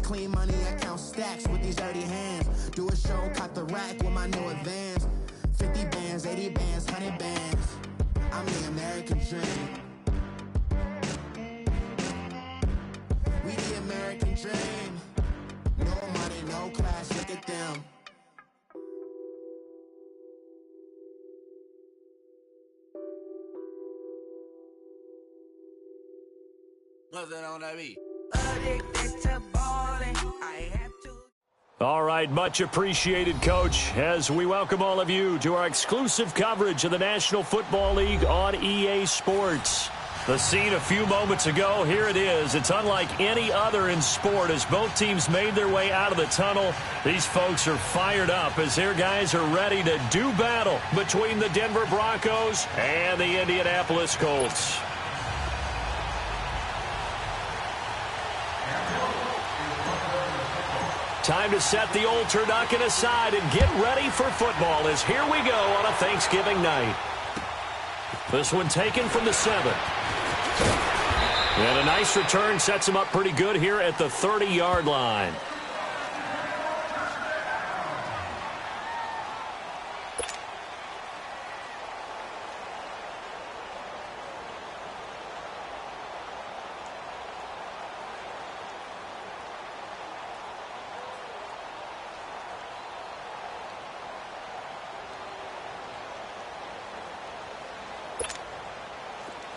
clean money, I count stacks with these dirty hands. Do a show, caught the rack with my new advance. 50 bands, 80 bands, 100 bands. I'm the American dream. We the American dream. No money, no class, look at them. All right, much appreciated, Coach, as we welcome all of you to our exclusive coverage of the National Football League on EA Sports. The scene a few moments ago, here it is. It's unlike any other in sport as both teams made their way out of the tunnel. These folks are fired up as their guys are ready to do battle between the Denver Broncos and the Indianapolis Colts. Time to set the old turducken aside and get ready for football as here we go on a Thanksgiving night. This one taken from the 7. And a nice return sets him up pretty good here at the 30-yard line.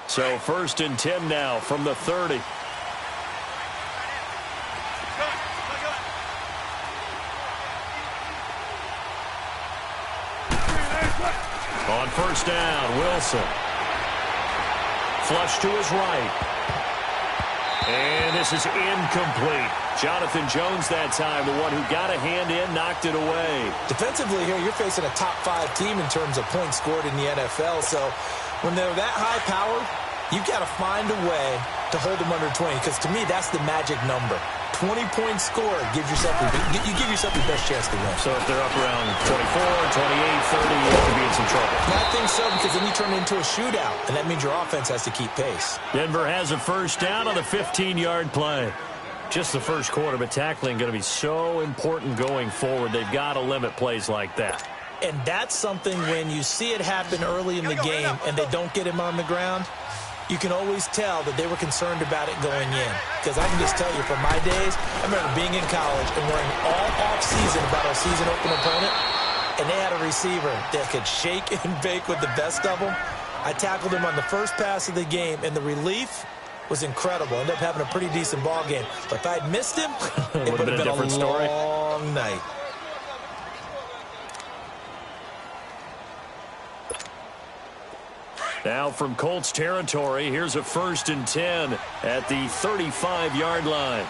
So 1st and 10 now from the 30. On 1st down, Wilson. Flush to his right. And this is incomplete. Jonathan Jones that time, the one who got a hand in, knocked it away. Defensively here, you're facing a top 5 team in terms of points scored in the NFL. So when they're that high powered, you've got to find a way to hold them under 20, because to me, that's the magic number. 20 points scored gives yourself you give yourself the best chance to win. So if they're up around 24, 28, 30, you could be in some trouble. I think so, because then you turn it into a shootout, and that means your offense has to keep pace. Denver has a 1st down on the 15-yard play. Just the first quarter, but tackling going to be so important going forward. They've got to limit plays like that. And that's something when you see it happen early in the game and they don't get him on the ground, you can always tell that they were concerned about it going in. Because I can just tell you from my days, I remember being in college and worrying all off-season about our season open opponent, and they had a receiver that could shake and bake with the best of them. I tackled him on the first pass of the game, and the relief was incredible. Ended up having a pretty decent ball game. But if I'd missed him, it would have been a different story. Long night. Now from Colts territory, here's a 1st and 10 at the 35-yard line.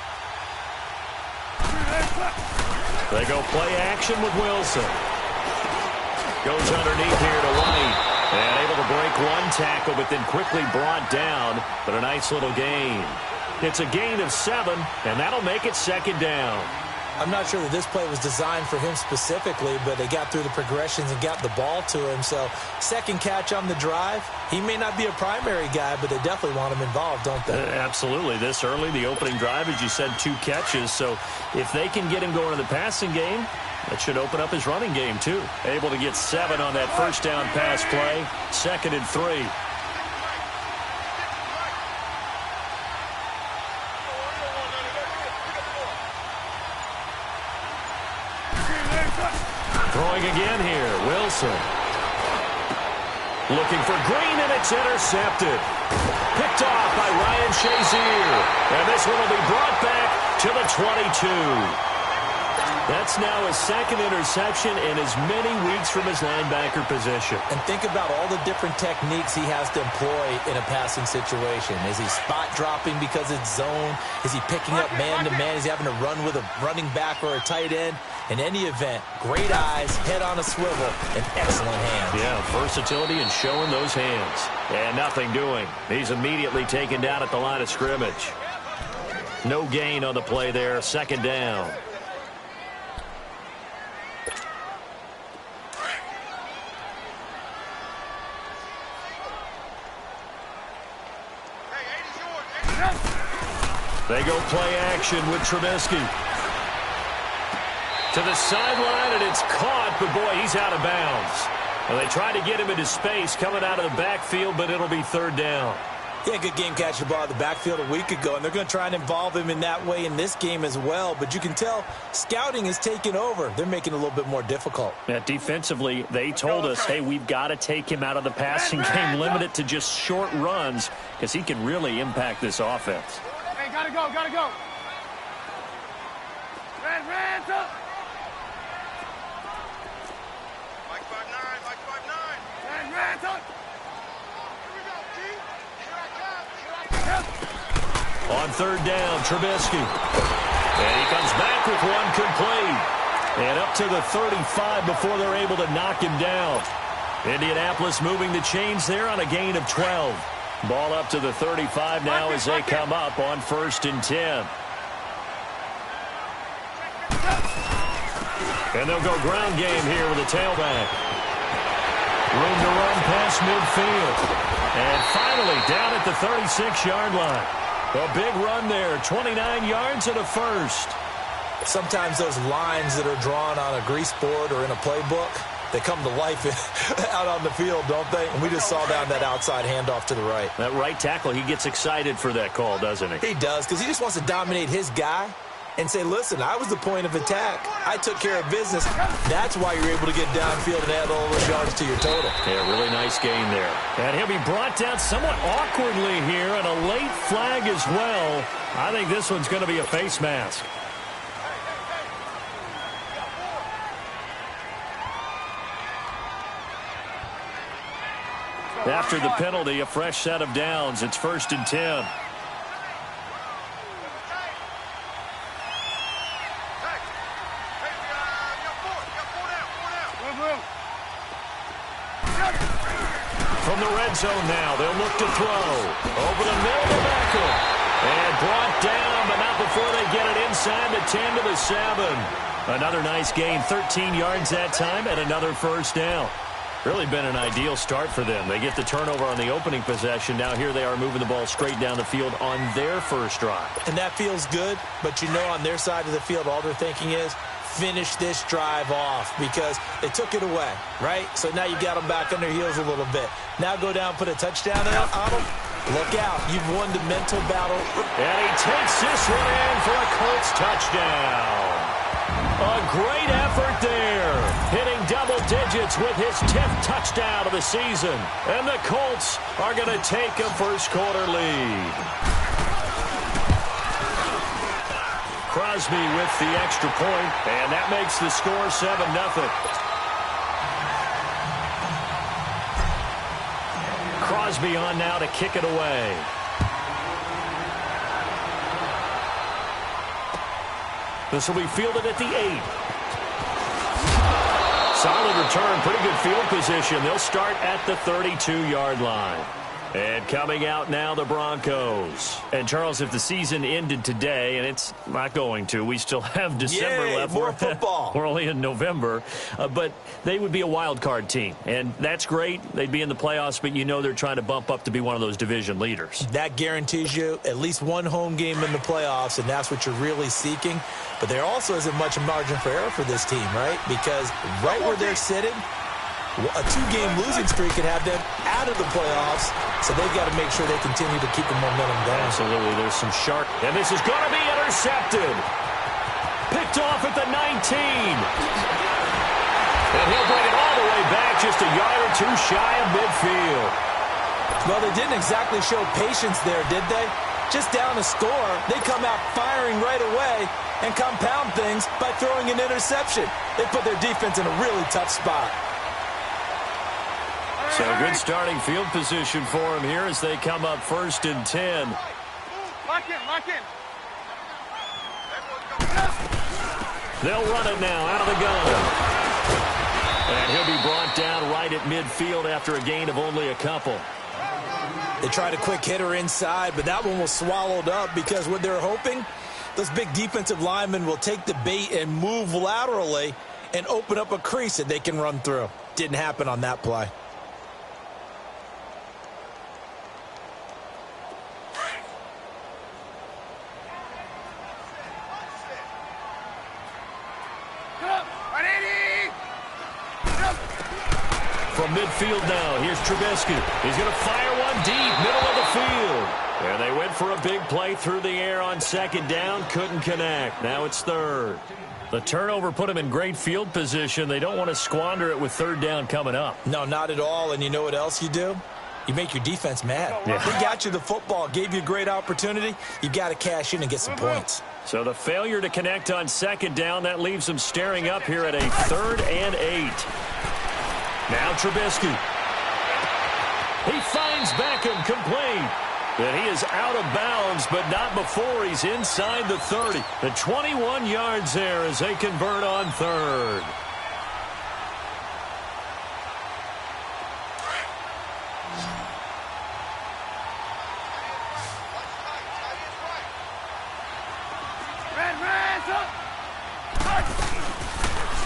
They go play action with Wilson. Goes underneath here to White. And able to break one tackle, but then quickly brought down. But a nice little gain. It's a gain of 7, and that'll make it 2nd down. I'm not sure that this play was designed for him specifically, but they got through the progressions and got the ball to him. So, second catch on the drive. He may not be a primary guy, but they definitely want him involved, don't they? Absolutely. This early, the opening drive, as you said, 2 catches. So, if they can get him going in the passing game, that should open up his running game, too. Able to get 7 on that 1st down pass play. 2nd and 3. Throwing again here, Wilson. Looking for Green, and it's intercepted. Picked off by Ryan Shazier. And this one will be brought back to the 22. That's now his 2nd interception in as many weeks from his linebacker position. And think about all the different techniques he has to employ in a passing situation. Is he spot dropping because it's zone? Is he picking up man-to-man? Is he having to run with a running back or a tight end? In any event, great eyes, head on a swivel, and excellent hands. Yeah, versatility and showing those hands. And nothing doing. He's immediately taken down at the line of scrimmage. No gain on the play there, 2nd down. They go play action with Trubisky. To the sideline, and it's caught, but boy, he's out of bounds. Well, they tried to get him into space coming out of the backfield, but it'll be third down. Yeah, good game catching the ball in the backfield a week ago, and they're going to try and involve him in that way in this game as well. But you can tell scouting is taking over. They're making it a little bit more difficult. Yeah, defensively, they told us, hey, we've got to take him out of the passing game, limit it to just short runs, because he can really impact this offense. Hey, gotta go, gotta go. Red, up. Mike 5'9", Red, up. On third down, Trubisky. And he comes back with one complete. And up to the 35 before they're able to knock him down. Indianapolis moving the chains there on a gain of 12. Ball up to the 35 now as they come up on 1st and 10. And they'll go ground game here with a tailback. Room to run past midfield. And finally down at the 36-yard line. A big run there, 29 yards and a first. Sometimes those lines that are drawn on a grease board or in a playbook, they come to life out on the field, don't they? And we just saw down that outside handoff to the right. That right tackle, he gets excited for that call, doesn't he? He does, because he just wants to dominate his guy and say, listen, I was the point of attack. I took care of business. That's why you're able to get downfield and add all those yards to your total. Yeah, really nice gain there. And he'll be brought down somewhat awkwardly here, and a late flag as well. I think this one's going to be a face mask. After the penalty, a fresh set of downs. It's 1st and 10. From the red zone now, they'll look to throw. Over the middle to Beckham. And brought down, but not before they get it inside the 10 to the 7. Another nice gain, 13 yards that time, and another first down. Really been an ideal start for them. They get the turnover on the opening possession. Now here they are moving the ball straight down the field on their first drive. And that feels good, but you know on their side of the field, all they're thinking is, finish this drive off, because they took it away, right? So now you got them back on their heels a little bit. Now go down, put a touchdown on them. Look out. You've won the mental battle. And he takes this one in for a Colts touchdown. A great effort there. Hitting double digits with his 10th touchdown of the season. And the Colts are going to take a first quarter lead. Crosby with the extra point, and that makes the score 7-0. Crosby on now to kick it away. This will be fielded at the 8. Solid return, pretty good field position. They'll start at the 32-yard line. And coming out now, the Broncos. And, Charles, if the season ended today, and it's not going to, we still have December left. More football. We're only in November. But they would be a wild card team. And that's great. They'd be in the playoffs, but you know they're trying to bump up to be one of those division leaders. That guarantees you at least one home game in the playoffs, and that's what you're really seeking. But there also isn't much margin for error for this team, right? Because right where they're sitting, a 2-game losing streak could have them out of the playoffs, so they've got to make sure they continue to keep the momentum going. Absolutely. There's some sharp. And this is going to be intercepted. Picked off at the 19. And he'll bring it all the way back, just a yard or two shy of midfield. Well, they didn't exactly show patience there, did they? Just down a score, they come out firing right away and compound things by throwing an interception. They put their defense in a really tough spot. So good starting field position for him here as they come up 1st and 10. Lock in. They'll run it now out of the gun. And he'll be brought down right at midfield after a gain of only a couple. They tried a quick hitter inside, but that one was swallowed up because what they're hoping, those big defensive linemen will take the bait and move laterally and open up a crease that they can run through. Didn't happen on that play. From midfield now, here's Trubisky. He's going to fire one deep, middle of the field. And they went for a big play through the air on second down. Couldn't connect. Now it's third. The turnover put them in great field position. They don't want to squander it with third down coming up. No, not at all. And you know what else you do? You make your defense mad. Yeah. They got you the football, gave you a great opportunity. You got to cash in and get some points. So the failure to connect on second down, that leaves them staring up here at a 3rd and 8. Now Trubisky. He finds Beckham complete. And he is out of bounds, but not before he's inside the 30. The 21 yards there as they convert on 3rd.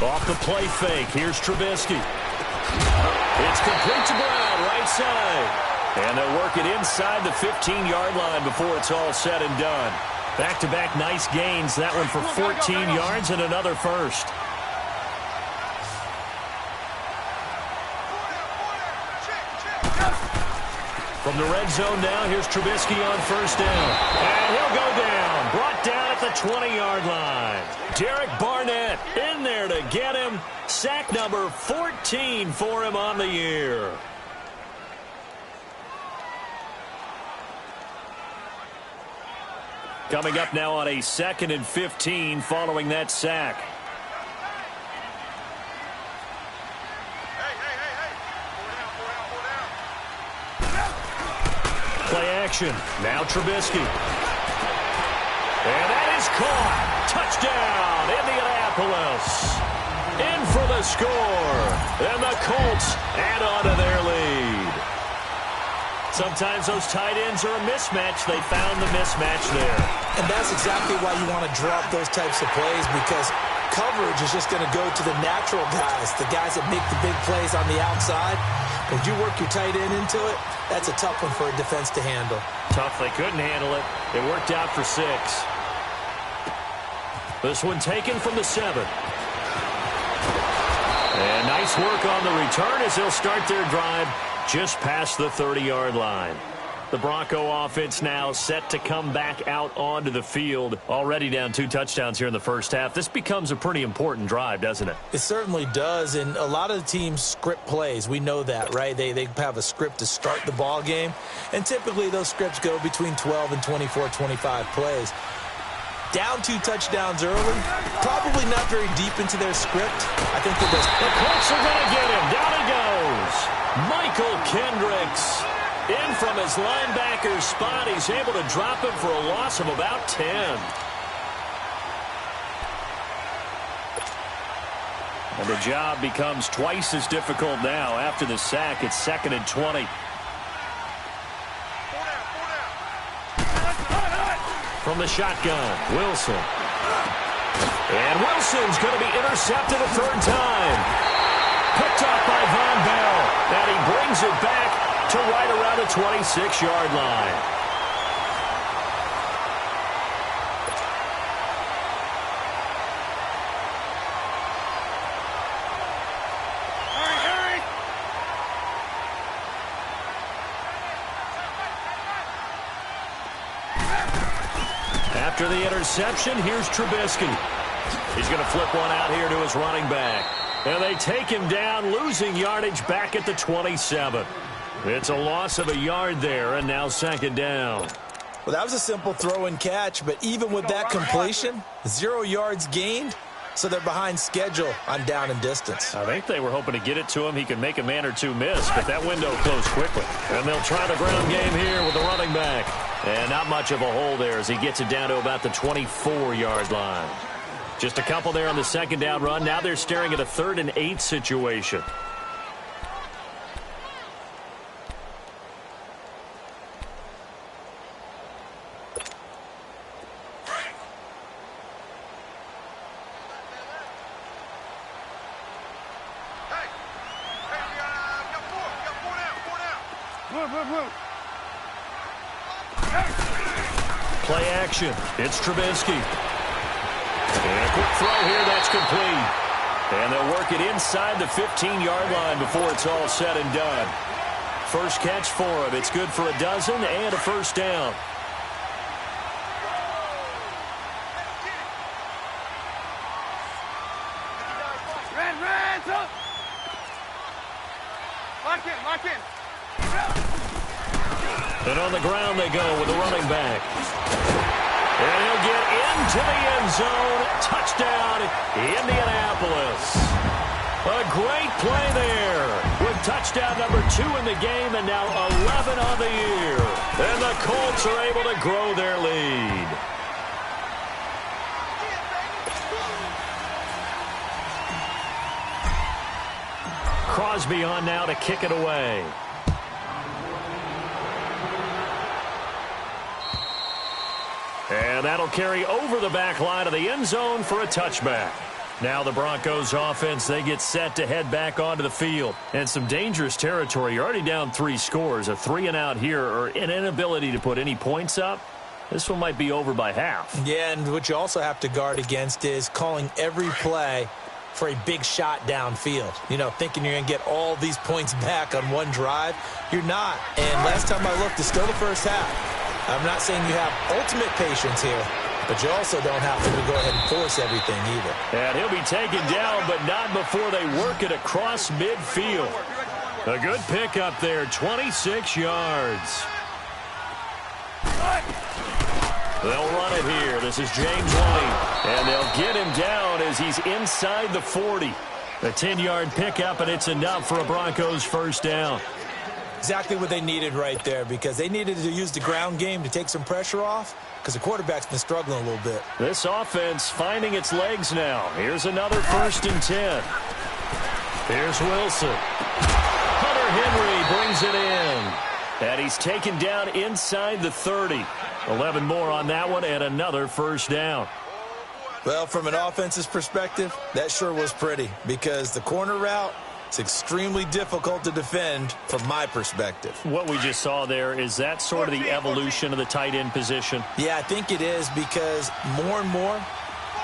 Off the play fake, here's Trubisky. It's complete to Brown, right side. And they'll work it inside the 15-yard line before it's all said and done. Back-to-back nice gains, that one for 14 yards and another first. From the red zone now, here's Trubisky on first down. And he'll go down, brought down at the 20-yard line. Derek Barnett in there to get him. Sack number 14 for him on the year. Coming up now on a 2nd and 15 following that sack. Play action. Now Trubisky. And that is caught. Touchdown, Indianapolis. In for the score. And the Colts add on to their lead. Sometimes those tight ends are a mismatch. They found the mismatch there. And that's exactly why you want to drop those types of plays, because coverage is just going to go to the natural guys, the guys that make the big plays on the outside. When you work your tight end into it, that's a tough one for a defense to handle. Tough. They couldn't handle it. It worked out for 6. This one taken from the 7. And nice work on the return as they'll start their drive just past the 30-yard line. The Bronco offense now set to come back out onto the field. Already down 2 touchdowns here in the first half. This becomes a pretty important drive, doesn't it? It certainly does, and a lot of the teams script plays. We know that, right? They have a script to start the ball game, and typically those scripts go between 12 and 24, 25 plays. Down 2 touchdowns early, probably not very deep into their script. I think the Colts are going to get him. Down he goes. Michael Kendricks in from his linebacker spot. He's able to drop him for a loss of about 10. And the job becomes twice as difficult now after the sack. It's 2nd and 20. From the shotgun, Wilson. And Wilson's going to be intercepted a 3rd time. Picked up by Von Bell. And he brings it back to right around the 26-yard line. After the interception, here's Trubisky. He's going to flip one out here to his running back. And they take him down, losing yardage back at the 27. It's a loss of a yard there, and now 2nd down. Well, that was a simple throw and catch, but even with that completion, 0 yards gained, so they're behind schedule on down and distance. I think they were hoping to get it to him. He could make a man or 2 miss, but that window closed quickly. And they'll try the ground game here with the running back. And not much of a hole there as he gets it down to about the 24-yard line. Just a couple there on the 2nd down run. Now they're staring at a 3rd and 8 situation. Play action. It's Trubisky. And a quick throw here that's complete. And they'll work it inside the 15-yard line before it's all said and done. First catch for him. It's good for a dozen and a first down. Lock in. And on the ground they go with the running back. And he'll get into the end zone. Touchdown, Indianapolis. A great play there with touchdown number 2 in the game and now 11 on the year. And the Colts are able to grow their lead. Crosby on now to kick it away. And that'll carry over the back line of the end zone for a touchback. Now the Broncos offense, they get set to head back onto the field. And some dangerous territory. You're already down 3 scores. A 3-and-out here or an inability to put any points up. This one might be over by half. Yeah, and what you also have to guard against is calling every play for a big shot downfield. You know, thinking you're going to get all these points back on one drive. You're not. And last time I looked, it's still the first half. I'm not saying you have ultimate patience here, but you also don't have to go ahead and force everything either. And he'll be taken down, but not before they work it across midfield. A good pickup there, 26 yards. They'll run it here. This is James White. And they'll get him down as he's inside the 40. A 10-yard pickup, and it's enough for a Broncos first down. Exactly what they needed right there, because they needed to use the ground game to take some pressure off, because the quarterback's been struggling a little bit. This offense finding its legs now. Here's another 1st and 10. Here's Wilson. Hunter Henry brings it in. And he's taken down inside the 30. 11 more on that one and another first down. Well, from an offense's perspective, that sure was pretty, because the corner route, it's extremely difficult to defend from my perspective. What we just saw there, is that sort of the evolution of the tight end position? Yeah, I think it is, because more and more,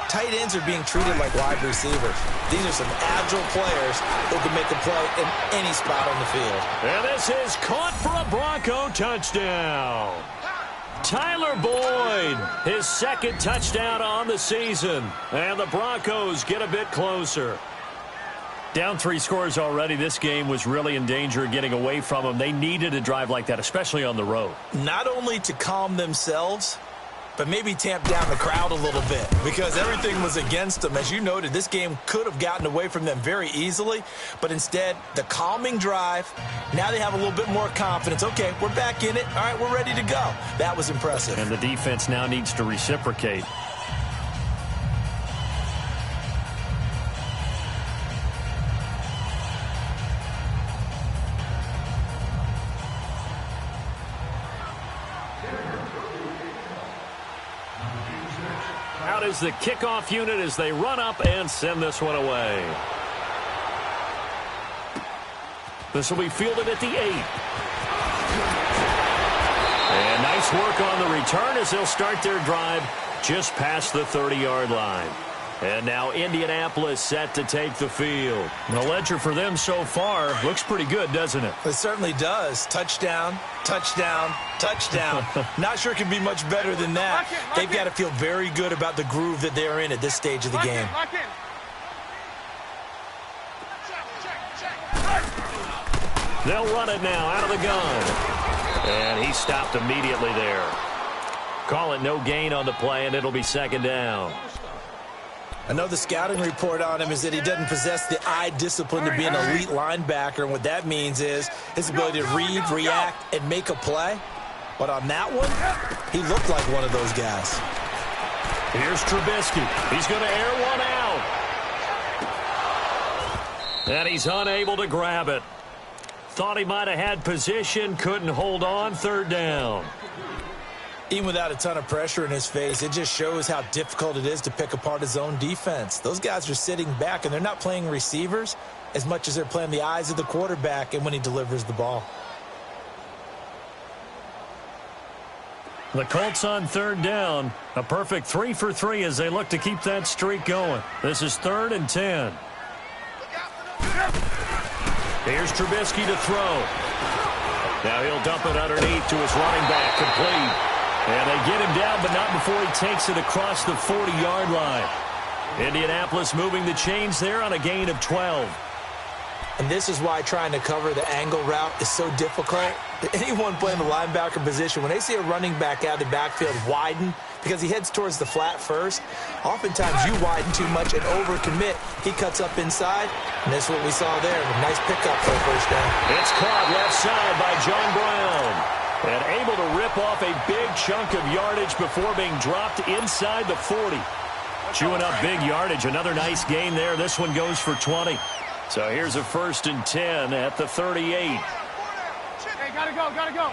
tight ends are being treated like wide receivers. These are some agile players who can make a play in any spot on the field. And this is caught for a Bronco touchdown. Tyler Boyd, his 2nd touchdown on the season. And the Broncos get a bit closer. Down 3 scores already. This game was really in danger of getting away from them. They needed a drive like that, especially on the road. Not only to calm themselves, but maybe tamp down the crowd a little bit, because everything was against them. As you noted, this game could have gotten away from them very easily, but instead, the calming drive, now they have a little bit more confidence. Okay, we're back in it. All right, we're ready to go. That was impressive. And the defense now needs to reciprocate. Out is the kickoff unit as they run up and send this one away. This will be fielded at the 8. And nice work on the return as they'll start their drive just past the 30-yard line. And now Indianapolis set to take the field. The ledger for them so far looks pretty good, doesn't it? It certainly does. Touchdown, touchdown, touchdown. Not sure it can be much better than that. They've got to feel very good about the groove that they're in at this stage of the game. They'll run it now out of the gun. And he stopped immediately there. Call it no gain on the play, and it'll be 2nd down. I know the scouting report on him is that he doesn't possess the eye discipline to be an elite linebacker, and what that means is his ability to read, react, and make a play. But on that one, he looked like one of those guys. Here's Trubisky. He's going to air one out. And he's unable to grab it. Thought he might have had position, couldn't hold on, 3rd down. Even without a ton of pressure in his face, it just shows how difficult it is to pick apart his own defense. Those guys are sitting back, and they're not playing receivers as much as they're playing the eyes of the quarterback and when he delivers the ball. The Colts on 3rd down. A perfect 3 for 3 as they look to keep that streak going. This is 3rd and 10. Here's Trubisky to throw. Now he'll dump it underneath to his running back, complete. And they get him down, but not before he takes it across the 40-yard line. Indianapolis moving the chains there on a gain of 12. And this is why trying to cover the angle route is so difficult. Anyone playing the linebacker position, when they see a running back out of the backfield widen, because he heads towards the flat first, oftentimes you widen too much and overcommit. He cuts up inside, and that's what we saw there. Nice pickup for a first down. It's caught left side by John Brown. And able to rip off a big chunk of yardage before being dropped inside the 40. Chewing up big yardage. Another nice gain there. This one goes for 20. So here's a 1st and 10 at the 38. Hey, gotta go, gotta go.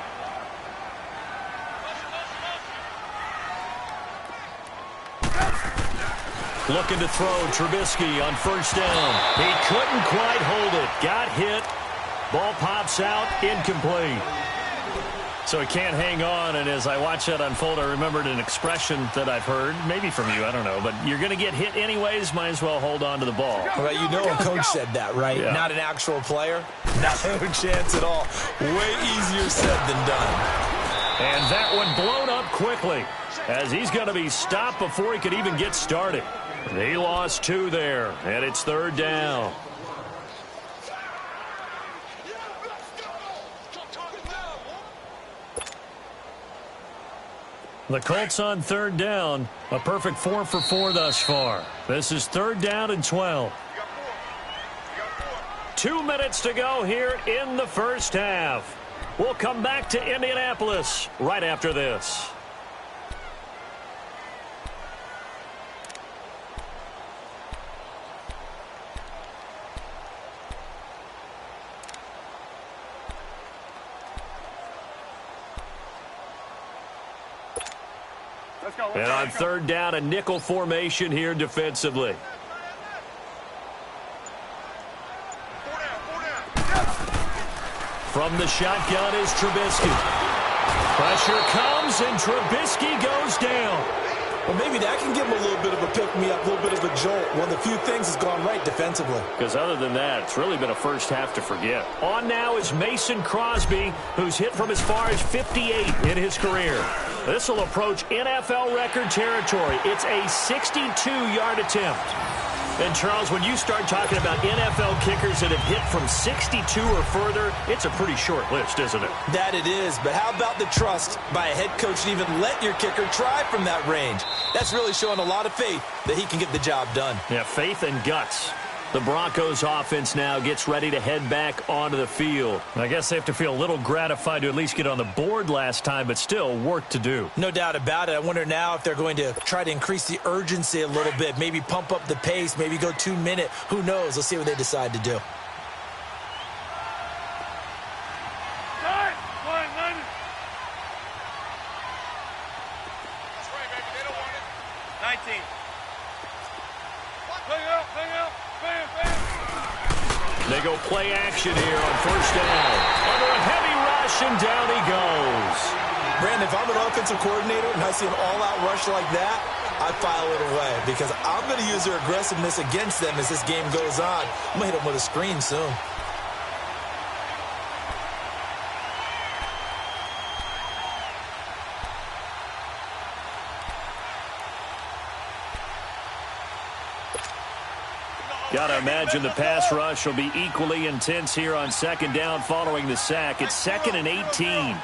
Looking to throw Trubisky on 1st down. He couldn't quite hold it. Got hit. Ball pops out. Incomplete. So he can't hang on, and as I watch that unfold, I remembered an expression that I've heard, maybe from you, I don't know, but you're going to get hit anyways, might as well hold on to the ball. Well, you know a coach said that, right? Yeah. Not an actual player. Not no chance at all. Way easier said than done. And that one blown up quickly, as he's going to be stopped before he could even get started. He lost 2 there, and it's 3rd down. The Colts on 3rd down. A perfect 4 for 4 thus far. This is 3rd down and 12. 2 minutes to go here in the 1st half. We'll come back to Indianapolis right after this. And on 3rd down, a nickel formation here defensively. From the shotgun is Trubisky. Pressure comes, and Trubisky goes down. Well, maybe that can give him a little bit of a pick-me-up, a little bit of a jolt. One of the few things has gone right defensively. Because other than that, it's really been a 1st half to forget. On now is Mason Crosby, who's hit from as far as 58 in his career. This will approach NFL record territory. It's a 62-yard attempt. And, Charles, when you start talking about NFL kickers that have hit from 62 or further, it's a pretty short list, isn't it? That it is, but how about the trust by a head coach to even let your kicker try from that range? That's really showing a lot of faith that he can get the job done. Yeah, faith and guts. The Broncos offense now gets ready to head back onto the field. I guess they have to feel a little gratified to at least get on the board last time, but still work to do. No doubt about it. I wonder now if they're going to try to increase the urgency a little bit, maybe pump up the pace, maybe go 2-minute. Who knows? Let's see what they decide to do. They go play action here on 1st down. Under a heavy rush, and down he goes. Brandon, if I'm an offensive coordinator and I see an all-out rush like that, I file it away because I'm going to use their aggressiveness against them as this game goes on. I'm going to hit them with a screen soon. Got to imagine the pass rush will be equally intense here on 2nd down following the sack. It's 2nd and 18.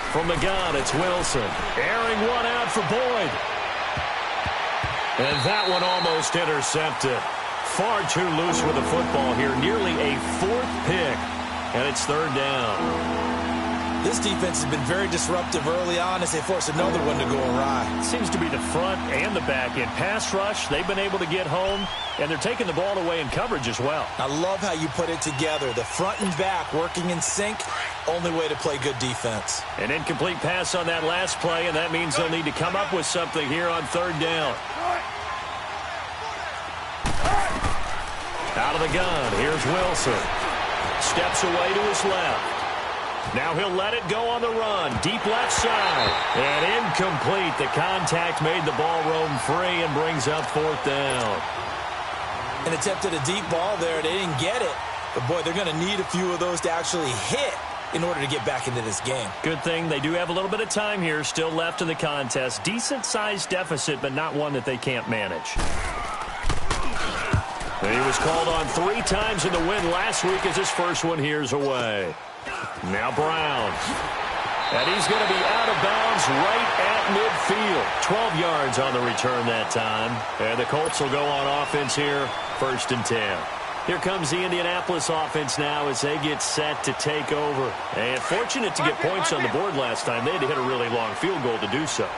From the gun, it's Wilson. Airing one out for Boyd. And that one almost intercepted. Far too loose with the football here. Nearly a 4th pick. And it's 3rd down. This defense has been very disruptive early on as they force another one to go awry. It seems to be the front and the back end. Pass rush, they've been able to get home, and they're taking the ball away in coverage as well. I love how you put it together. The front and back working in sync, only way to play good defense. An incomplete pass on that last play, and that means they'll need to come up with something here on 3rd down. Out of the gun, here's Wilson. Steps away to his left. Now he'll let it go on the run. Deep left side. And incomplete. The contact made the ball roam free and brings up 4th down. and attempted a deep ball there. They didn't get it. But, boy, they're going to need a few of those to actually hit in order to get back into this game. Good thing they do have a little bit of time here still left in the contest. Decent-sized deficit, but not one that they can't manage. He was called on 3 times in the win last week as his first one here's away. Now Brown. And he's going to be out of bounds right at midfield. 12 yards on the return that time. And the Colts will go on offense here, 1st and 10. Here comes the Indianapolis offense now as they get set to take over. And fortunate to get points on the board last time. They had to hit a really long field goal to do so.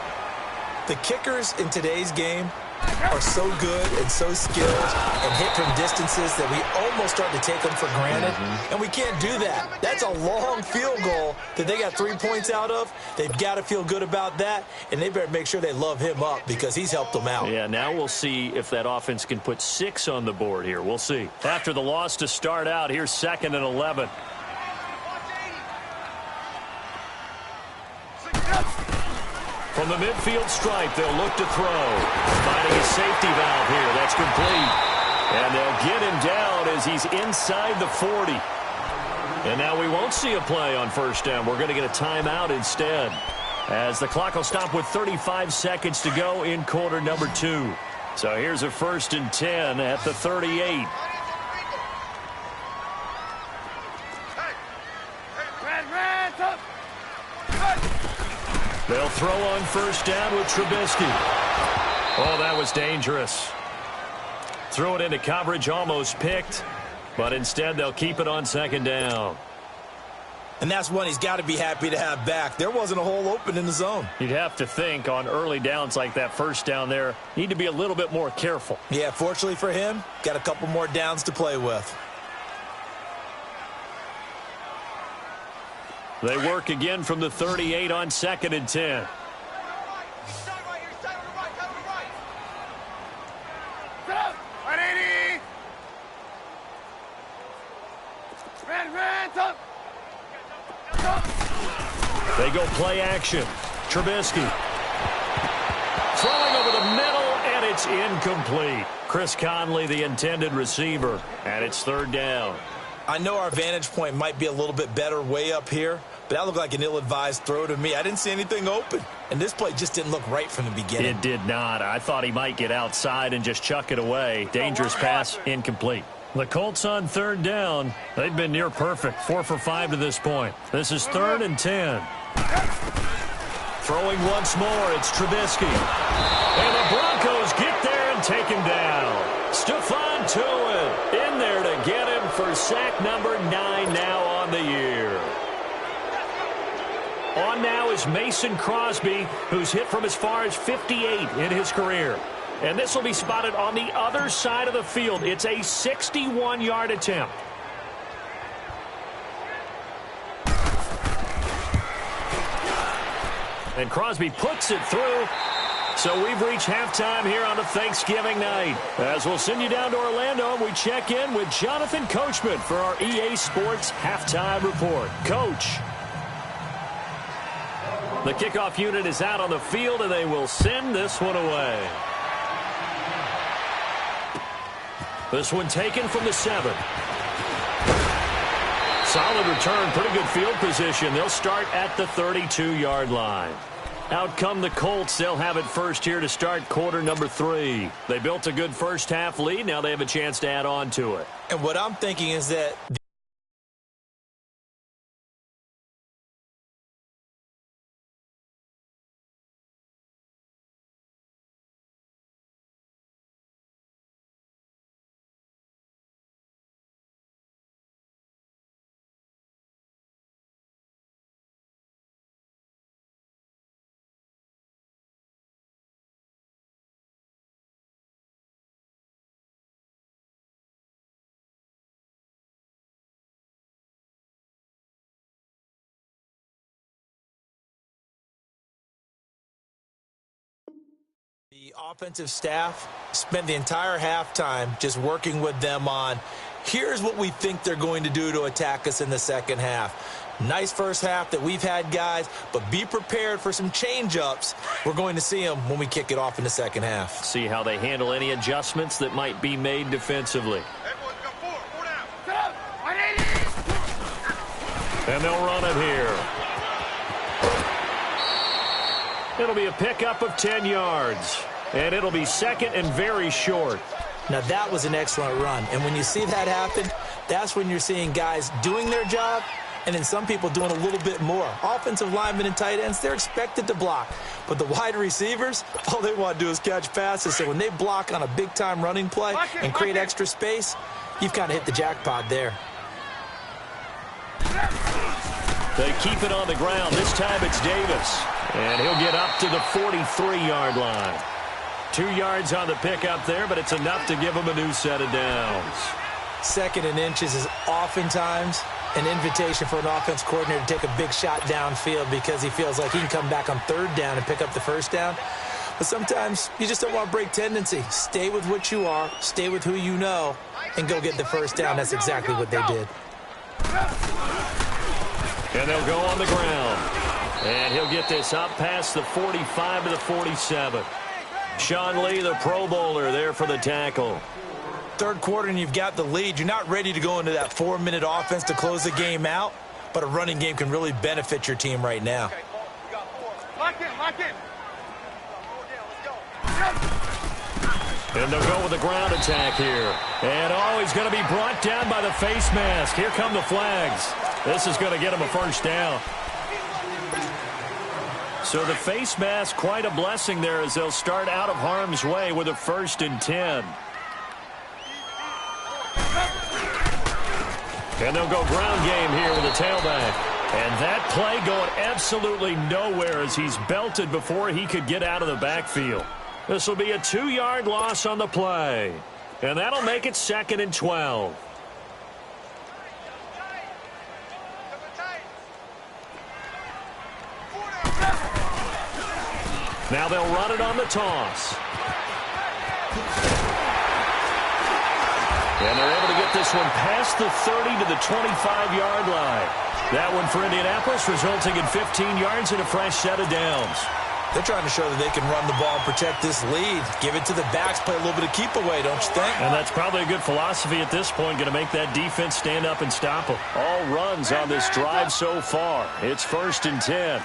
The kickers in today's game are so good and so skilled and hit from distances that we almost start to take them for granted. And we can't do that. That's a long field goal that they got 3 points out of. They've got to feel good about that, and they better make sure they love him up because he's helped them out. Yeah, now we'll see if that offense can put 6 on the board here. We'll see. After the loss to start out, here's 2nd and 11. From the midfield stripe, they'll look to throw. Finding a safety valve here. That's complete. And they'll get him down as he's inside the 40. And now we won't see a play on 1st down. We're going to get a timeout instead, as the clock will stop with 35 seconds to go in quarter number 2. So here's a 1st and 10 at the 38. They'll throw on 1st down with Trubisky. Oh, that was dangerous. Threw it into coverage, almost picked, but instead they'll keep it on 2nd down. And that's one he's got to be happy to have back. There wasn't a hole open in the zone. You'd have to think on early downs like that 1st down there, need to be a little bit more careful. Yeah, fortunately for him, got a couple more downs to play with. They work again from the 38 on 2nd and 10. They go play action. Trubisky. Throwing over the middle, and it's incomplete. Chris Conley, the intended receiver, and it's 3rd down. I know our vantage point might be a little bit better way up here, but that looked like an ill-advised throw to me. I didn't see anything open, and this play just didn't look right from the beginning. It did not. I thought he might get outside and just chuck it away. Dangerous pass, incomplete. The Colts on 3rd down. They've been near perfect, 4 for 5 to this point. This is 3rd and 10. Throwing once more, it's Trubisky. And the Broncos get there and take him down. Stephon Tuitt in there to get him for sack number 9 now on the year. On now is Mason Crosby, who's hit from as far as 58 in his career. And this will be spotted on the other side of the field. It's a 61-yard attempt. And Crosby puts it through. So we've reached halftime here on a Thanksgiving night. As we'll send you down to Orlando, and we check in with Jonathan Coachman for our EA Sports Halftime Report. Coach. The kickoff unit is out on the field, and they will send this one away. This one taken from the 7. Solid return, pretty good field position. They'll start at the 32-yard line. Out come the Colts. They'll have it first here to start quarter number 3. They built a good first half lead. Now they have a chance to add on to it. And what I'm thinking is that the offensive staff spent the entire halftime just working with them on, here's what we think they're going to do to attack us in the second half. Nice first half that we've had, guys, but be prepared for some change-ups. We're going to see them when we kick it off in the second half. See how they handle any adjustments that might be made defensively. And they'll run it here. It'll be a pickup of 10 yards. And it'll be second and very short. Now, that was an excellent run. And when you see that happen, that's when you're seeing guys doing their job and then some people doing a little bit more. Offensive linemen and tight ends, they're expected to block. But the wide receivers, all they want to do is catch passes. So when they block on a big-time running play and create extra space, you've kind of hit the jackpot there. They keep it on the ground. This time it's Davis. And he'll get up to the 43-yard line. 2 yards on the pickup there, but it's enough to give him a new set of downs. Second and inches is oftentimes an invitation for an offense coordinator to take a big shot downfield because he feels like he can come back on third down and pick up the first down. But sometimes you just don't want to break tendency. Stay with what you are, stay with who you know, and go get the first down. That's exactly what they did. And they'll go on the ground. And he'll get this up past the 45 to the 47. Sean Lee, the Pro Bowler, there for the tackle. Third quarter and you've got the lead. You're not ready to go into that 4-minute offense to close the game out, but a running game can really benefit your team right now. Lock in. And they'll go with the ground attack here. And he's going to be brought down by the face mask. Here come the flags. This is going to get him a first down. So the face mask, quite a blessing there as they'll start out of harm's way with a 1st and 10. And they'll go ground game here with a tailback. And that play going absolutely nowhere as he's belted before he could get out of the backfield. This will be a 2-yard loss on the play. And that'll make it 2nd and 12. Now they'll run it on the toss. And they're able to get this one past the 30 to the 25-yard line. That one for Indianapolis resulting in 15 yards and a fresh set of downs. They're trying to show that they can run the ball and protect this lead. Give it to the backs, play a little bit of keep away, don't you think? And that's probably a good philosophy at this point, going to make that defense stand up and stop them. All runs on this drive so far. It's 1st and 10.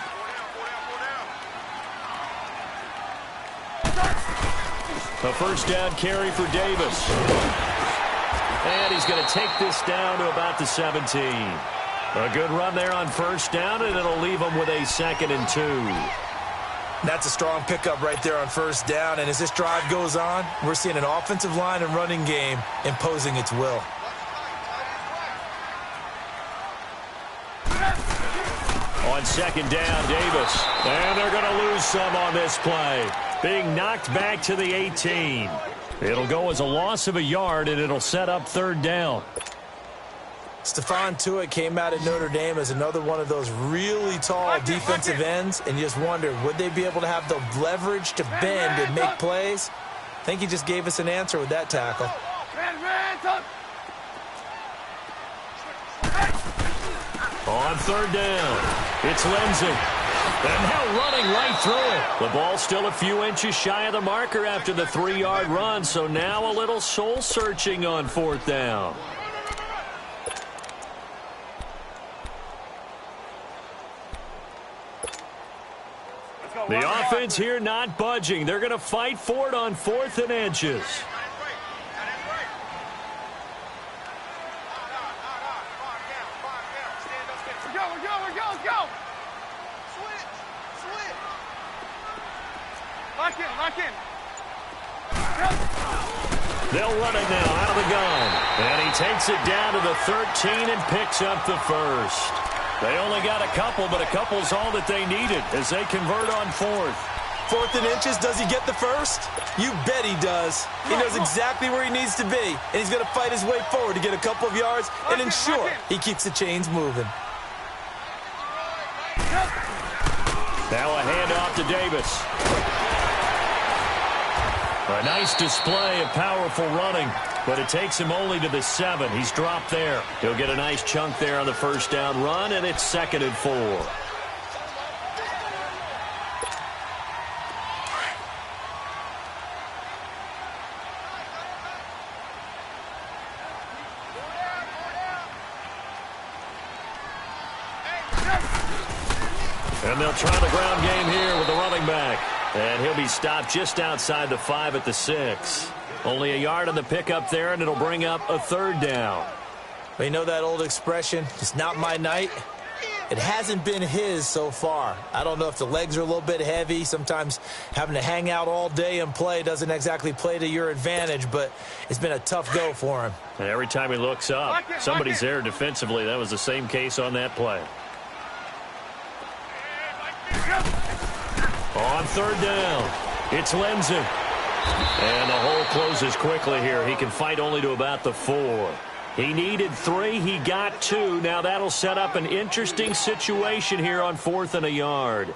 A first down carry for Davis. And he's going to take this down to about the 17. A good run there on first down, and it'll leave him with a 2nd and 2. That's a strong pickup right there on first down. And as this drive goes on, we're seeing an offensive line and running game imposing its will. On second down, Davis. And they're going to lose some on this play. Being knocked back to the 18. It'll go as a loss of a yard, and it'll set up 3rd down. Stephon Tuitt came out at Notre Dame as another one of those really tall defensive ends, and you just wonder, would they be able to have the leverage to bend and make plays? I think he just gave us an answer with that tackle. On 3rd down, it's Lindsey. And now running right through it. The ball still a few inches shy of the marker after the 3-yard run, so now a little soul-searching on 4th down. The offense here not budging. They're going to fight for it on 4th and inches. Lock in. They'll run it now out of the gun. And he takes it down to the 13 and picks up the first. They only got a couple, but a couple's all that they needed as they convert on 4th. 4th and inches, does he get the first? You bet he does. He knows exactly where he needs to be, and he's going to fight his way forward to get a couple of yards and ensure he keeps the chains moving. Now a handoff to Davis. A nice display of powerful running, but it takes him only to the 7. He's dropped there. He'll get a nice chunk there on the first down run, and it's 2nd and 4. And they'll try the ground game here with the running back. And he'll be stopped just outside the 5 at the 6. Only a yard on the pickup there, and it'll bring up a 3rd down. Well, you know that old expression, it's not my night? It hasn't been his so far. I don't know if the legs are a little bit heavy. Sometimes having to hang out all day and play doesn't exactly play to your advantage, but it's been a tough go for him. And every time he looks up, somebody's there defensively. That was the same case on that play. On 3rd down, it's Lindsey. And the hole closes quickly here. He can fight only to about the 4. He needed 3. He got 2. Now that'll set up an interesting situation here on 4th and a yard.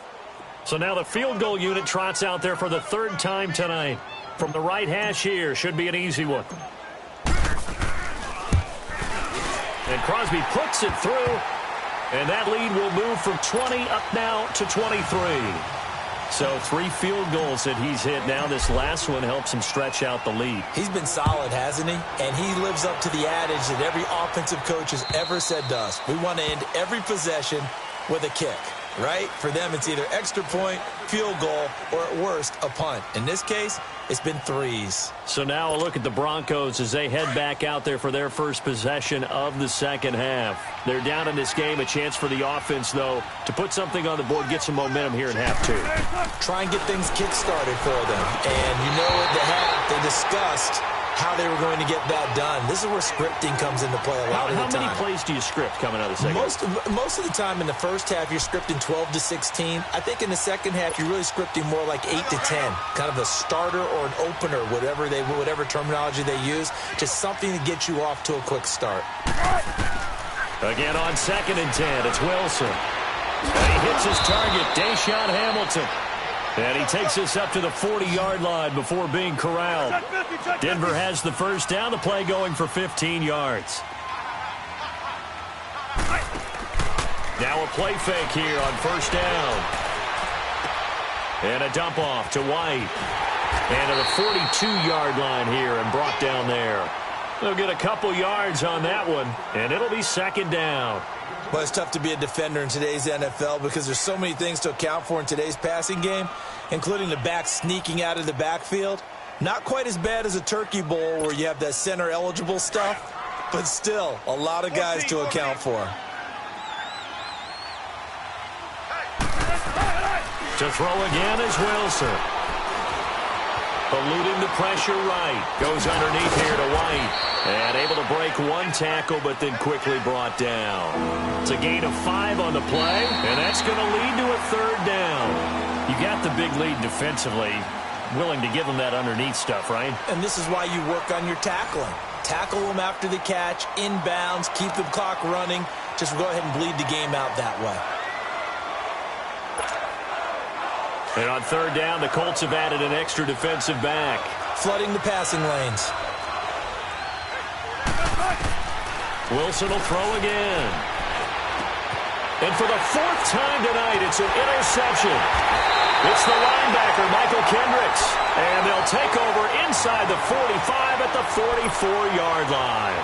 So now the field goal unit trots out there for the 3rd time tonight. From the right hash here, should be an easy one. And Crosby puts it through. And that lead will move from 20 up now to 23. So 3 field goals that he's hit now. This last one helps him stretch out the lead. He's been solid, hasn't he? And he lives up to the adage that every offensive coach has ever said to us. We want to end every possession with a kick, right? For them, it's either extra point, field goal, or at worst, a punt. In this case, it's been 3s. So now a look at the Broncos as they head back out there for their first possession of the second half. They're down in this game. A chance for the offense, though, to put something on the board, get some momentum here in half 2. Try and get things kick-started for them. And you know at the half, they discussed how they were going to get that done. This is where scripting comes into play a lot of the time. How many plays do you script coming out of the second half? Most of the time in the first half, you're scripting 12 to 16. I think in the second half, you're really scripting more like 8 to 10. Kind of a starter or an opener, whatever terminology they use. Just something to get you off to a quick start. Again on 2nd and 10, it's Wilson. And he hits his target, Deshaun Hamilton. And he takes us up to the 40-yard line before being corralled. Denver has the first down, the play going for 15 yards. Now a play fake here on first down. And a dump off to White. And to the 42-yard line here and brought down there. They'll get a couple yards on that one, and it'll be 2nd down. Well, it's tough to be a defender in today's NFL because there's so many things to account for in today's passing game, including the back sneaking out of the backfield. Not quite as bad as a turkey bowl where you have that center-eligible stuff, but still a lot of guys to account for. To throw again is Wilson. Eluding the pressure right. Goes underneath here to White. And able to break 1 tackle, but then quickly brought down. It's a gain of 5 on the play, and that's going to lead to a 3rd down. You got the big lead defensively. Willing to give them that underneath stuff, right? And this is why you work on your tackling. Tackle them after the catch, inbounds, keep the clock running. Just go ahead and bleed the game out that way. And on 3rd down, the Colts have added an extra defensive back. Flooding the passing lanes. Wilson will throw again. And for the 4th time tonight, it's an interception. It's the linebacker, Michael Kendricks. And they'll take over inside the 45 at the 44-yard line.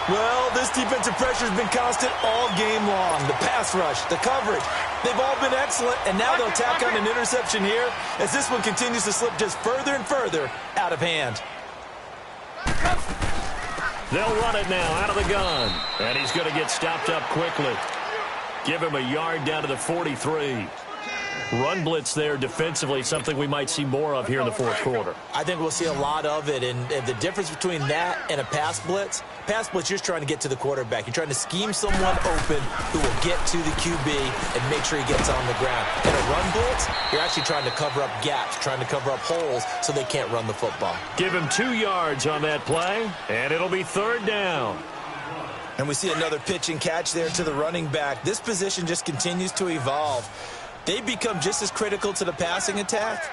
Well, this defensive pressure has been constant all game long. The pass rush, the coverage, they've all been excellent. And now they'll tack on an interception here as this one continues to slip just further and further out of hand. They'll run it now out of the gun. And he's going to get stopped up quickly. Give him a yard down to the 43. Run blitz there defensively, something we might see more of here in the 4th quarter. I think we'll see a lot of it, and the difference between that and a pass blitz, you're just trying to get to the quarterback. You're trying to scheme someone open who will get to the QB and make sure he gets on the ground. In a run blitz, you're actually trying to cover up gaps, trying to cover up holes so they can't run the football. Give him 2 yards on that play, and it'll be 3rd down. And we see another pitch and catch there to the running back. This position just continues to evolve. they become just as critical to the passing attack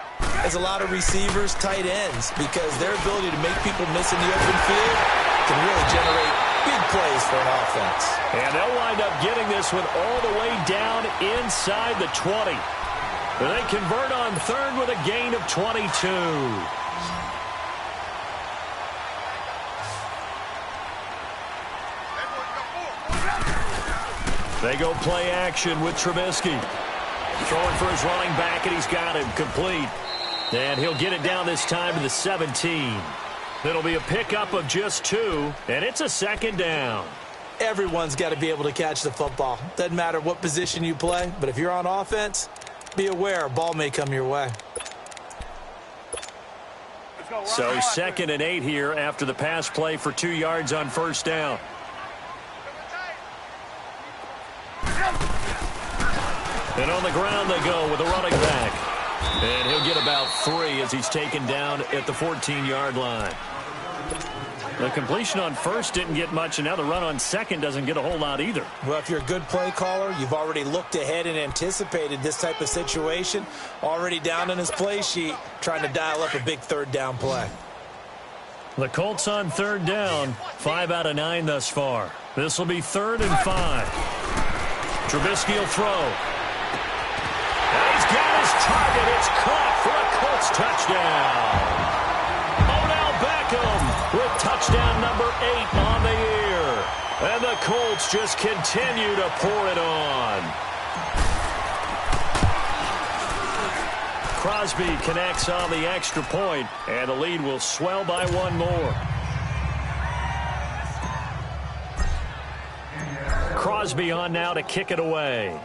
as a lot of receivers, tight ends, because their ability to make people miss in the open field can really generate big plays for an offense. And they'll wind up getting this one all the way down inside the 20. They convert on third with a gain of 22. They go play action with Trubisky. Throwing for his running back, and he's got him complete. And he'll get it down this time to the 17. It'll be a pickup of just 2, and it's a second down. Everyone's got to be able to catch the football. Doesn't matter what position you play, but if you're on offense, be aware a ball may come your way. So 2nd and 8 here after the pass play for 2 yards on first down. And on the ground they go with a running back. And he'll get about 3 as he's taken down at the 14-yard line. The completion on first didn't get much, and now the run on second doesn't get a whole lot either. Well, if you're a good play caller, you've already looked ahead and anticipated this type of situation. Already down in his play sheet, trying to dial up a big third down play. The Colts on third down, 5 out of 9 thus far. This will be 3rd and 5. Trubisky will throw. And he's got his target. It's caught for a Colts touchdown. Odell Beckham with touchdown number 8 on the year. And the Colts just continue to pour it on. Crosby connects on the extra point, and the lead will swell by 1 more. Crosby on now to kick it away.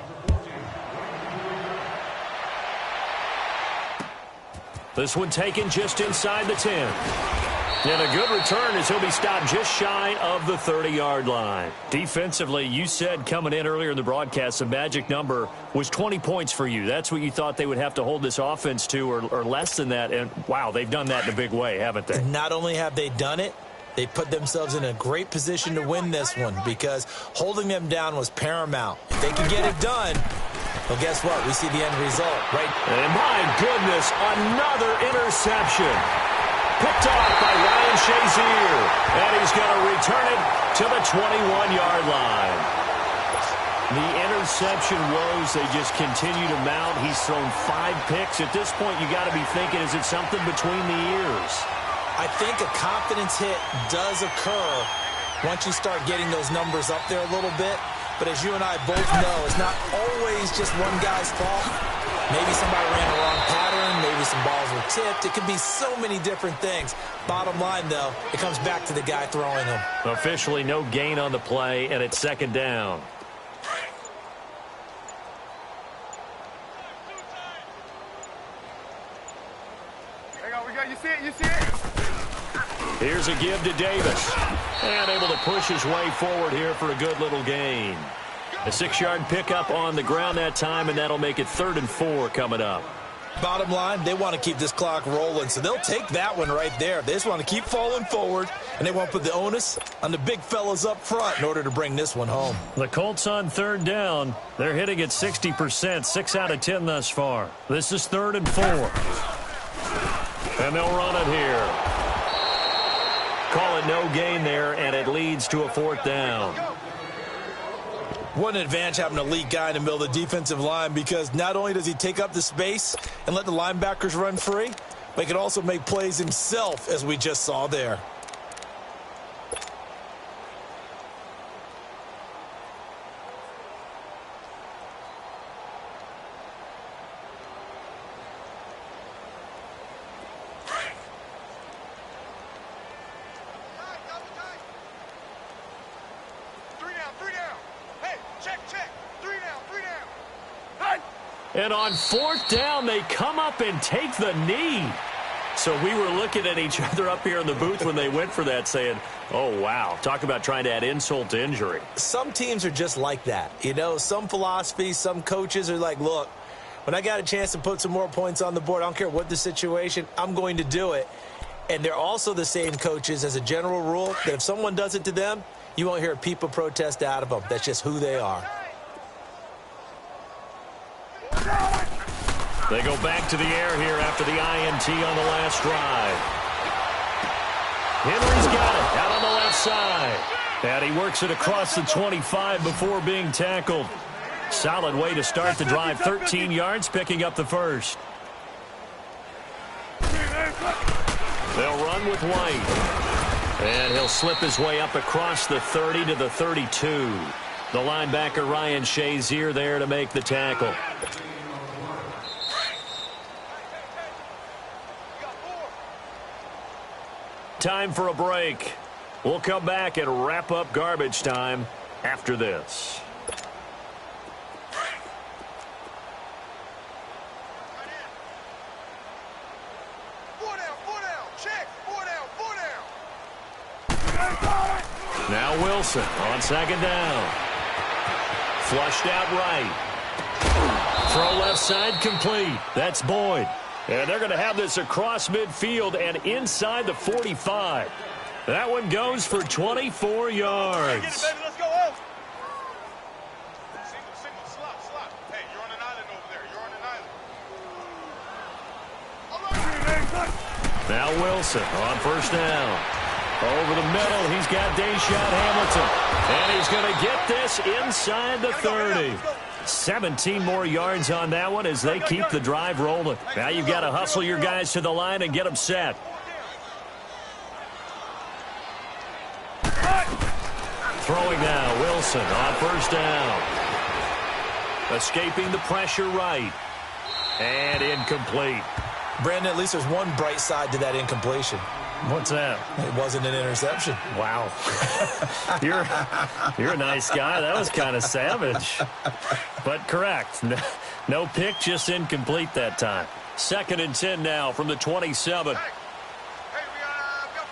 This one taken just inside the 10. And a good return as he'll be stopped just shy of the 30-yard line. Defensively, you said coming in earlier in the broadcast, the magic number was 20 points for you. That's what you thought they would have to hold this offense to, or less than that. And, wow, they've done that in a big way, haven't they? Not only have they done it, they put themselves in a great position to win this one because holding them down was paramount. If they can get it done, well, guess what? We see the end result, right? And my goodness, another interception. Picked off by Ryan Shazier. And he's going to return it to the 21-yard line. The interception woes, they just continue to mount. He's thrown 5 picks. At this point, you got to be thinking, is it something between the ears? I think a confidence hit does occur once you start getting those numbers up there a little bit. But as you and I both know, it's not always just one guy's fault. Maybe somebody ran the wrong pattern. Maybe some balls were tipped. It could be so many different things. Bottom line, though, it comes back to the guy throwing them. Officially no gain on the play, and it's 2nd down. Hang on, we got, you see it, you see it? Here's a give to Davis. And able to push his way forward here for a good little gain. A 6-yard pickup on the ground that time, and that'll make it 3rd and 4 coming up. Bottom line, they want to keep this clock rolling, so they'll take that one right there. They just want to keep falling forward, and they want to put the onus on the big fellas up front in order to bring this one home. The Colts on 3rd down. They're hitting at 60%, 6 out of 10 thus far. This is 3rd and 4. And they'll run it here. Call it no gain there, and it leads to a 4th down. What an advantage having a elite guy in the middle of the defensive line, because not only does he take up the space and let the linebackers run free, but he can also make plays himself, as we just saw there. And on 4th down, they come up and take the knee. So we were looking at each other up here in the booth when they went for that, saying, oh, wow, talk about trying to add insult to injury. Some teams are just like that. You know, some philosophies, some coaches are like, look, when I got a chance to put some more points on the board, I don't care what the situation, I'm going to do it. And they're also the same coaches, as a general rule, that if someone does it to them, you won't hear a peep of protest out of them. That's just who they are. No! They go back to the air here after the INT on the last drive. Henry's got it out on the left side. And he works it across the 25 before being tackled. Solid way to start the drive. 13 yards, picking up the first. They'll run with White. And he'll slip his way up across the 30 to the 32. The linebacker, Ryan Shazier, there to make the tackle. Time for a break. We'll come back and wrap up garbage time after this. Now Wilson on second down. Flushed out right. Throw left side complete. That's Boyd. And they're going to have this across midfield and inside the 45. That one goes for 24 yards. Get it, baby. Let's go. Oh. Single, slot. Hey, you're on an island over there. You're on an island. Now Wilson on first down. Over the middle, he's got Deshaun Hamilton. And he's going to get this inside the 30. 17 more yards on that one as they keep the drive rolling. Now you've got to hustle your guys to the line and get them set. Throwing now, Wilson on first down. Escaping the pressure right. And incomplete. Brandon, at least there's one bright side to that incompletion. What's that? It wasn't an interception. Wow. You're a nice guy. That was kind of savage. But correct. No pick, just incomplete that time. 2nd and 10 now from the 27. Hey, we got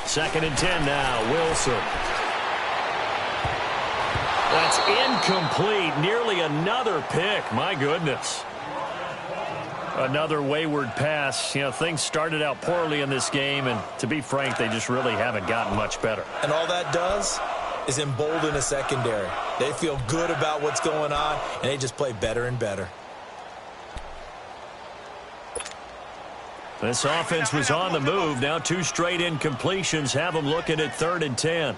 4. 2nd and 10 now, Wilson. That's incomplete. Nearly another pick. My goodness. Another wayward pass. You know, things started out poorly in this game, and to be frank, they just really haven't gotten much better. And all that does is embolden a secondary. They feel good about what's going on, and they just play better and better. This offense was on the move. Now 2 straight incompletions have them looking at 3rd and 10.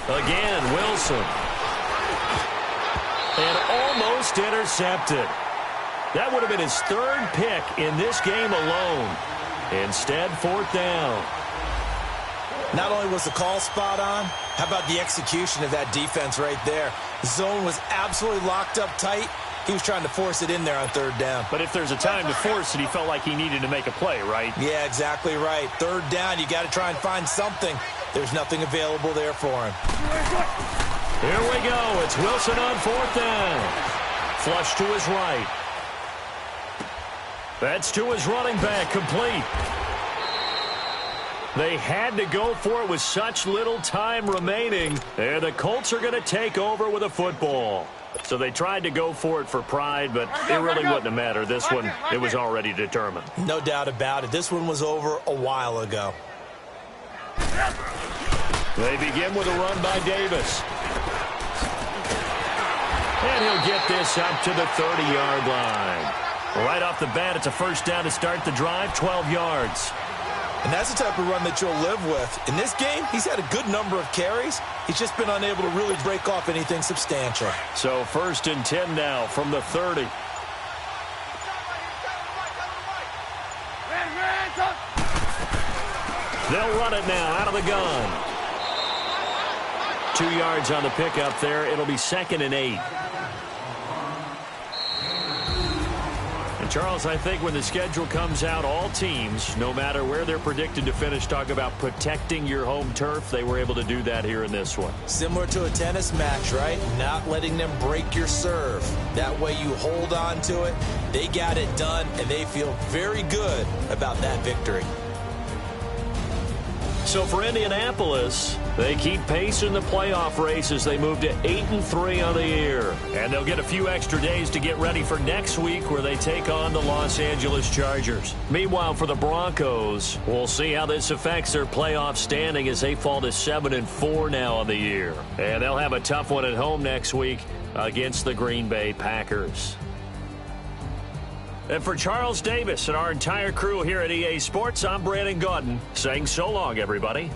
Again, Wilson. And almost intercepted. That would have been his 3rd pick in this game alone. Instead, 4th down. Not only was the call spot on, how about the execution of that defense right there? The zone was absolutely locked up tight. He was trying to force it in there on 3rd down. But if there's a time to force it, he felt like he needed to make a play, right? Yeah, exactly right. 3rd down, you got to try and find something. There's nothing available there for him. Here we go. It's Wilson on 4th down. Flush to his right. That's to his running back, complete. They had to go for it with such little time remaining. And the Colts are going to take over with a football. So they tried to go for it for pride, but it really wouldn't have mattered. This one, it was already determined. No doubt about it. This one was over a while ago. They begin with a run by Davis. And he'll get this up to the 30-yard line. Right off the bat, it's a first down to start the drive, 12 yards. And that's the type of run that you'll live with. In this game, he's had a good number of carries. He's just been unable to really break off anything substantial. So 1st and 10 now from the 30. They'll run it now out of the gun. 2 yards on the pickup there. It'll be 2nd and 8. And Charles, I think when the schedule comes out, all teams, no matter where they're predicted to finish, talk about protecting your home turf. They were able to do that here in this one. Similar to a tennis match, right? Not letting them break your serve. That way you hold on to it. They got it done, and they feel very good about that victory. So for Indianapolis, they keep pace in the playoff race as they move to 8-3 on the year. And they'll get a few extra days to get ready for next week where they take on the Los Angeles Chargers. Meanwhile, for the Broncos, we'll see how this affects their playoff standing as they fall to 7-4 now on the year. And they'll have a tough one at home next week against the Green Bay Packers. And for Charles Davis and our entire crew here at EA Sports, I'm Brandon Gaudin saying so long, everybody.